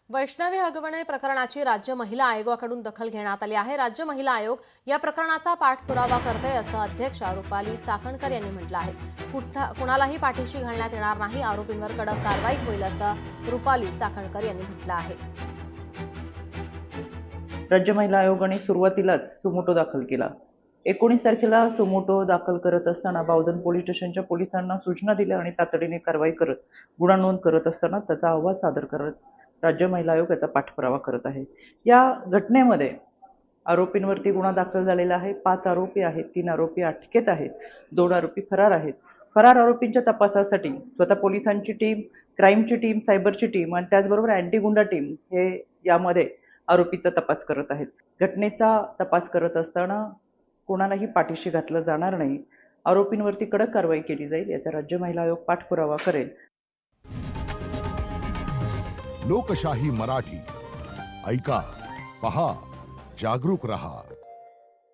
वैष्णवी हगवणे प्रकरणाची राज्य महिला आयोगाकडून दखल घेण्यात आली आहे। राज्य महिला आयोग या प्रकरणाचा पाठपुरावा करते असं अध्यक्षा रुपाली चाकणकर यांनी म्हटलं आहे। कुणालाही पाठीशी घालण्यात येणार नाही, आरोपींवर कडक कारवाई होईल असं रुपाली चाकणकर यांनी म्हटलं आहे। राज्य महिला आयोगाने सुरुवातीलाच सुमोटो दाखल केला। 19 तारखेला सुमोटो दाखल करत असताना बावधन पोलीस स्टेशनच्या पोलिसांना सूचना दिल्या आणि तातडीने कारवाई करत गुन्हा नोंद करत असताना त्याचा अहवाल सादर करत राज्य महिला आयोग याचा पाठपुरावा करत आहे। या घटनेमध्ये आरोपींवरती गुन्हा दाखल झालेला आहे। 5 आरोपी आहेत, 3 आरोपी अटकेत आहेत, 2 आरोपी फरार आहेत। फरार आरोपींच्या तपासासाठी स्वतः पोलिसांची टीम, क्राईमची टीम, सायबरची टीम आणि त्याचबरोबर अँटी गुंडा टीम हे यामध्ये आरोपीचा तपास करत आहेत। घटनेचा तपास करत असताना कोणालाही पाठीशी घातलं जाणार नाही, आरोपींवरती कडक कारवाई केली जाईल, याचा राज्य महिला आयोग पाठपुरावा करेल। लोकशाही मराठी ऐका, पहा, जागरूक रहा।